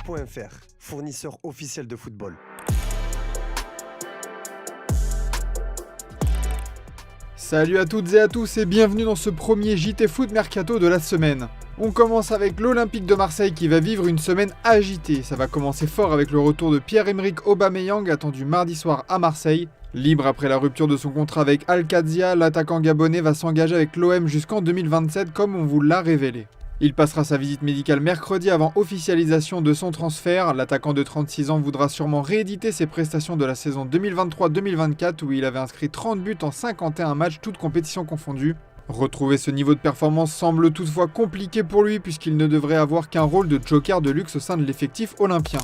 JTFoot.fr, fournisseur officiel de football. Salut à toutes et à tous et bienvenue dans ce premier JT Foot Mercato de la semaine. On commence avec l'Olympique de Marseille qui va vivre une semaine agitée. Ça va commencer fort avec le retour de Pierre-Emerick Aubameyang attendu mardi soir à Marseille. Libre après la rupture de son contrat avec Al-Qadsia, l'attaquant gabonais va s'engager avec l'OM jusqu'en 2027 comme on vous l'a révélé. Il passera sa visite médicale mercredi avant officialisation de son transfert. L'attaquant de 36 ans voudra sûrement rééditer ses prestations de la saison 2023-2024 où il avait inscrit 30 buts en 51 matchs, toutes compétitions confondues. Retrouver ce niveau de performance semble toutefois compliqué pour lui puisqu'il ne devrait avoir qu'un rôle de joker de luxe au sein de l'effectif olympien.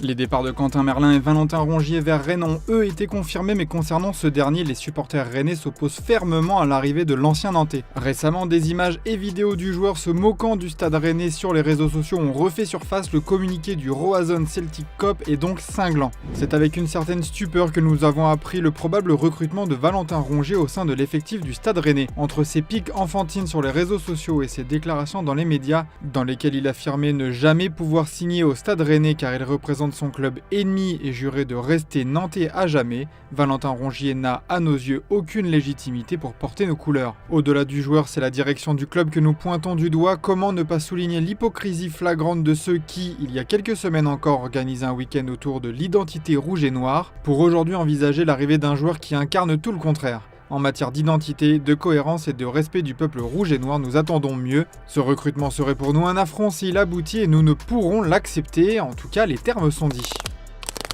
Les départs de Quentin Merlin et Valentin Rongier vers Rennes ont eux été confirmés, mais concernant ce dernier, les supporters rennais s'opposent fermement à l'arrivée de l'ancien Nantais. Récemment, des images et vidéos du joueur se moquant du stade rennais sur les réseaux sociaux ont refait surface. Le communiqué du Roazhon Celtic Cop est donc cinglant. C'est avec une certaine stupeur que nous avons appris le probable recrutement de Valentin Rongier au sein de l'effectif du stade rennais. Entre ses piques enfantines sur les réseaux sociaux et ses déclarations dans les médias, dans lesquelles il affirmait ne jamais pouvoir signer au stade rennais car il représente son club ennemi et juré de rester nantais à jamais, Valentin Rongier n'a, à nos yeux, aucune légitimité pour porter nos couleurs. Au-delà du joueur, c'est la direction du club que nous pointons du doigt. Comment ne pas souligner l'hypocrisie flagrante de ceux qui, il y a quelques semaines encore, organisaient un week-end autour de l'identité rouge et noire, pour aujourd'hui envisager l'arrivée d'un joueur qui incarne tout le contraire. En matière d'identité, de cohérence et de respect du peuple rouge et noir, nous attendons mieux. Ce recrutement serait pour nous un affront s'il aboutit et nous ne pourrons l'accepter, en tout cas les termes sont dits.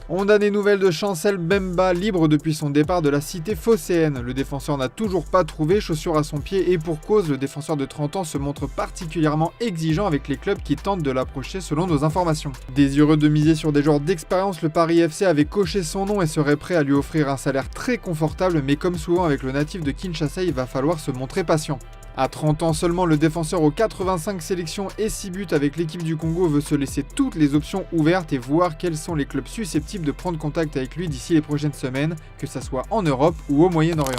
On a des nouvelles de Chancel Mbemba, libre depuis son départ de la cité phocéenne. Le défenseur n'a toujours pas trouvé chaussure à son pied et pour cause, le défenseur de 30 ans se montre particulièrement exigeant avec les clubs qui tentent de l'approcher selon nos informations. Désireux de miser sur des joueurs d'expérience, le Paris FC avait coché son nom et serait prêt à lui offrir un salaire très confortable, mais comme souvent avec le natif de Kinshasa, il va falloir se montrer patient. À 30 ans seulement, le défenseur aux 85 sélections et 6 buts avec l'équipe du Congo veut se laisser toutes les options ouvertes et voir quels sont les clubs susceptibles de prendre contact avec lui d'ici les prochaines semaines, que ce soit en Europe ou au Moyen-Orient.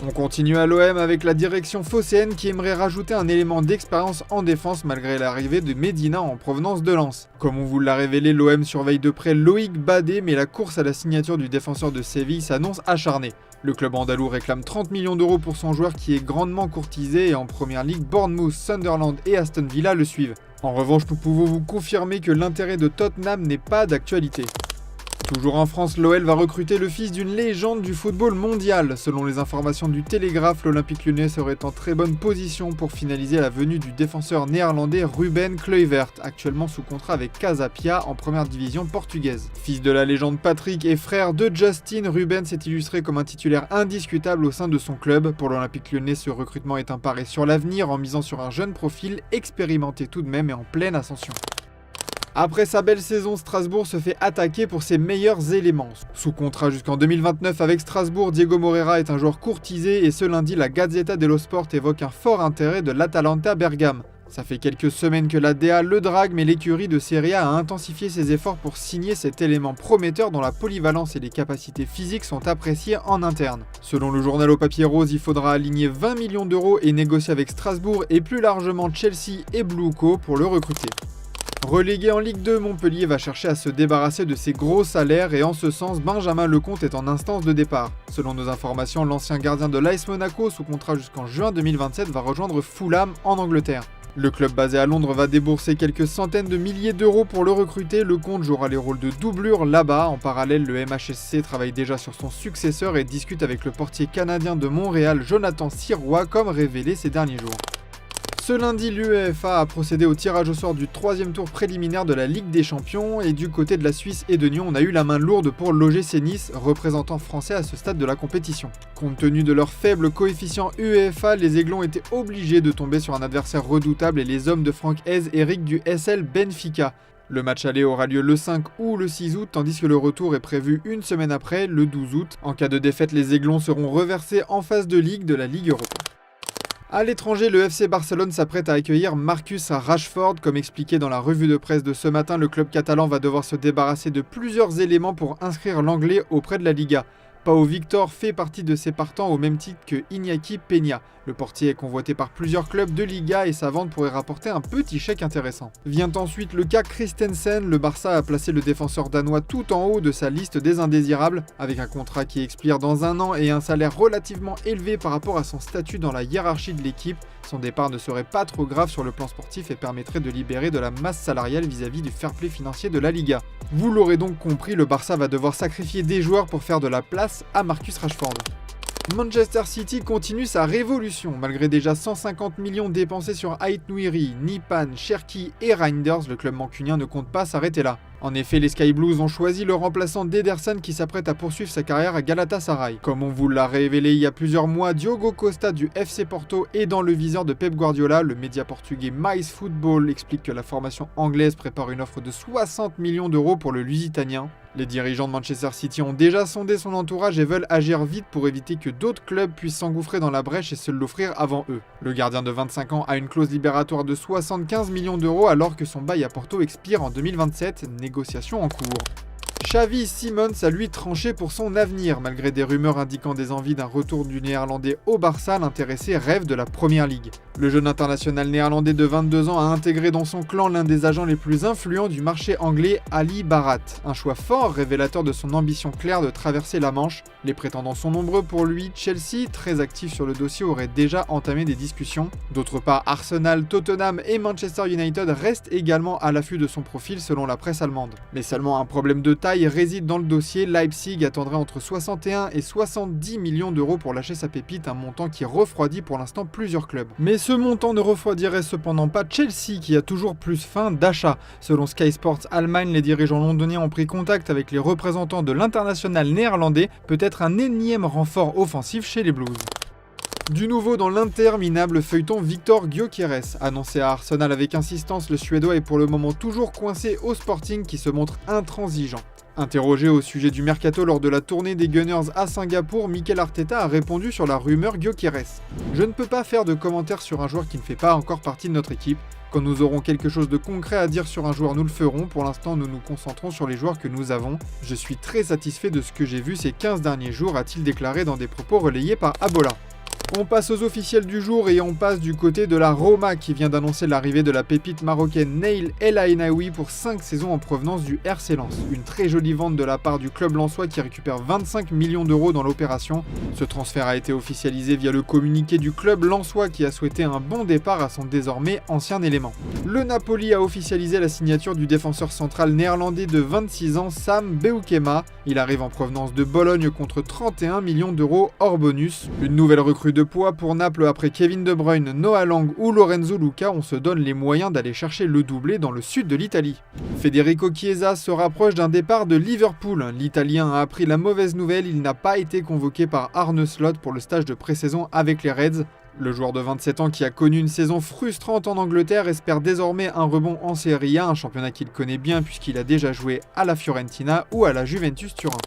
On continue à l'OM avec la direction phocéenne qui aimerait rajouter un élément d'expérience en défense malgré l'arrivée de Medina en provenance de Lens. Comme on vous l'a révélé, l'OM surveille de près Loïc Badé, mais la course à la signature du défenseur de Séville s'annonce acharnée. Le club andalou réclame 30 millions d'euros pour son joueur qui est grandement courtisé et en première ligue, Bournemouth, Sunderland et Aston Villa le suivent. En revanche, nous pouvons vous confirmer que l'intérêt de Tottenham n'est pas d'actualité. Toujours en France, l'OL va recruter le fils d'une légende du football mondial. Selon les informations du Télégraphe, l'Olympique Lyonnais serait en très bonne position pour finaliser la venue du défenseur néerlandais Ruben Kluivert, actuellement sous contrat avec Casa Pia en première division portugaise. Fils de la légende Patrick et frère de Justin, Ruben s'est illustré comme un titulaire indiscutable au sein de son club. Pour l'Olympique Lyonnais, ce recrutement est un pari sur l'avenir en misant sur un jeune profil expérimenté tout de même et en pleine ascension. Après sa belle saison, Strasbourg se fait attaquer pour ses meilleurs éléments. Sous contrat jusqu'en 2029 avec Strasbourg, Diego Moreira est un joueur courtisé et ce lundi, la Gazzetta dello Sport évoque un fort intérêt de l'Atalanta Bergame. Ça fait quelques semaines que la DA le drague, mais l'écurie de Serie A a intensifié ses efforts pour signer cet élément prometteur dont la polyvalence et les capacités physiques sont appréciées en interne. Selon le journal au papier rose, il faudra aligner 20 millions d'euros et négocier avec Strasbourg et plus largement Chelsea et Blueco pour le recruter. Relégué en Ligue 2, Montpellier va chercher à se débarrasser de ses gros salaires et en ce sens, Benjamin Lecomte est en instance de départ. Selon nos informations, l'ancien gardien de l'AS Monaco, sous contrat jusqu'en juin 2027, va rejoindre Fulham en Angleterre. Le club basé à Londres va débourser quelques centaines de milliers d'euros pour le recruter. Lecomte jouera les rôles de doublure là-bas. En parallèle, le MHSC travaille déjà sur son successeur et discute avec le portier canadien de Montréal, Jonathan Sirois, comme révélé ces derniers jours. Ce lundi, l'UEFA a procédé au tirage au sort du 3e tour préliminaire de la Ligue des Champions et du côté de la Suisse et de Nyon, on a eu la main lourde pour l'OGC Nice, représentant français à ce stade de la compétition. Compte tenu de leur faible coefficient UEFA, les Aiglons étaient obligés de tomber sur un adversaire redoutable et les hommes de Franck Hez-Eric du SL Benfica. Le match aller aura lieu le 5 ou le 6 août, tandis que le retour est prévu une semaine après, le 12 août. En cas de défaite, les Aiglons seront reversés en phase de ligue de la Ligue Europa. À l'étranger, le FC Barcelone s'apprête à accueillir Marcus Rashford. Comme expliqué dans la revue de presse de ce matin, le club catalan va devoir se débarrasser de plusieurs éléments pour inscrire l'anglais auprès de la Liga. Pau Victor fait partie de ces partants au même titre que Iñaki Peña. Le portier est convoité par plusieurs clubs de Liga et sa vente pourrait rapporter un petit chèque intéressant. Vient ensuite le cas Christensen. Le Barça a placé le défenseur danois tout en haut de sa liste des indésirables, avec un contrat qui expire dans 1 an et un salaire relativement élevé par rapport à son statut dans la hiérarchie de l'équipe. Son départ ne serait pas trop grave sur le plan sportif et permettrait de libérer de la masse salariale vis-à-vis du fair play financier de la Liga. Vous l'aurez donc compris, le Barça va devoir sacrifier des joueurs pour faire de la place à Marcus Rashford. Manchester City continue sa révolution. Malgré déjà 150 millions dépensés sur Ait Nouri, Nipan, Cherki et Reinders, le club mancunien ne compte pas s'arrêter là. En effet, les Sky Blues ont choisi le remplaçant d'Ederson qui s'apprête à poursuivre sa carrière à Galatasaray. Comme on vous l'a révélé il y a plusieurs mois, Diogo Costa du FC Porto est dans le viseur de Pep Guardiola. Le média portugais MyFootball explique que la formation anglaise prépare une offre de 60 millions d'euros pour le Lusitanien. Les dirigeants de Manchester City ont déjà sondé son entourage et veulent agir vite pour éviter que d'autres clubs puissent s'engouffrer dans la brèche et se l'offrir avant eux. Le gardien de 25 ans a une clause libératoire de 75 millions d'euros alors que son bail à Porto expire en 2027, négociation en cours. Xavi Simons a lui tranché pour son avenir. Malgré des rumeurs indiquant des envies d'un retour du néerlandais au Barça, l'intéressé rêve de la Première Ligue. Le jeune international néerlandais de 22 ans a intégré dans son clan l'un des agents les plus influents du marché anglais, Ali Barat. Un choix fort révélateur de son ambition claire de traverser la Manche. Les prétendants sont nombreux pour lui. Chelsea, très actif sur le dossier, aurait déjà entamé des discussions. D'autre part, Arsenal, Tottenham et Manchester United restent également à l'affût de son profil selon la presse allemande. Mais seulement un problème de taille réside dans le dossier. Leipzig attendrait entre 61 et 70 millions d'euros pour lâcher sa pépite, un montant qui refroidit pour l'instant plusieurs clubs. Mais ce montant ne refroidirait cependant pas Chelsea qui a toujours plus faim d'achat. Selon Sky Sports Allemagne, les dirigeants londoniens ont pris contact avec les représentants de l'international néerlandais, peut-être un énième renfort offensif chez les Blues. Du nouveau dans l'interminable feuilleton Victor Gyökeres. Annoncé à Arsenal avec insistance, le Suédois est pour le moment toujours coincé au Sporting qui se montre intransigeant. Interrogé au sujet du mercato lors de la tournée des Gunners à Singapour, Mikel Arteta a répondu sur la rumeur Gyökeres. « Je ne peux pas faire de commentaires sur un joueur qui ne fait pas encore partie de notre équipe. Quand nous aurons quelque chose de concret à dire sur un joueur, nous le ferons. Pour l'instant, nous nous concentrons sur les joueurs que nous avons. Je suis très satisfait de ce que j'ai vu ces 15 derniers jours », a-t-il déclaré dans des propos relayés par Abola. On passe aux officiels du jour et on passe du côté de la Roma qui vient d'annoncer l'arrivée de la pépite marocaine Naïl El Ainaoui pour 5 saisons en provenance du RC Lens. Une très jolie vente de la part du club lensois qui récupère 25 millions d'euros dans l'opération. Ce transfert a été officialisé via le communiqué du club lensois qui a souhaité un bon départ à son désormais ancien élément. Le Napoli a officialisé la signature du défenseur central néerlandais de 26 ans Sam Beukema. Il arrive en provenance de Bologne contre 31 millions d'euros hors bonus. Une nouvelle recrue de poids pour Naples après Kevin De Bruyne, Noah Lang ou Lorenzo Luca, on se donne les moyens d'aller chercher le doublé dans le sud de l'Italie. Federico Chiesa se rapproche d'un départ de Liverpool. L'Italien a appris la mauvaise nouvelle, il n'a pas été convoqué par Arne Slot pour le stage de pré-saison avec les Reds. Le joueur de 27 ans qui a connu une saison frustrante en Angleterre espère désormais un rebond en Serie A, un championnat qu'il connaît bien puisqu'il a déjà joué à la Fiorentina ou à la Juventus Turin.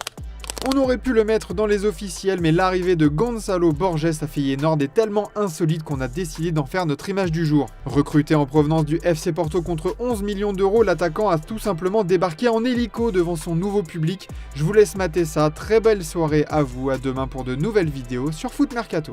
On aurait pu le mettre dans les officiels, mais l'arrivée de Gonzalo Borges à Feyenoord est tellement insolite qu'on a décidé d'en faire notre image du jour. Recruté en provenance du FC Porto contre 11 millions d'euros, l'attaquant a tout simplement débarqué en hélico devant son nouveau public. Je vous laisse mater ça, très belle soirée à vous, à demain pour de nouvelles vidéos sur Foot Mercato.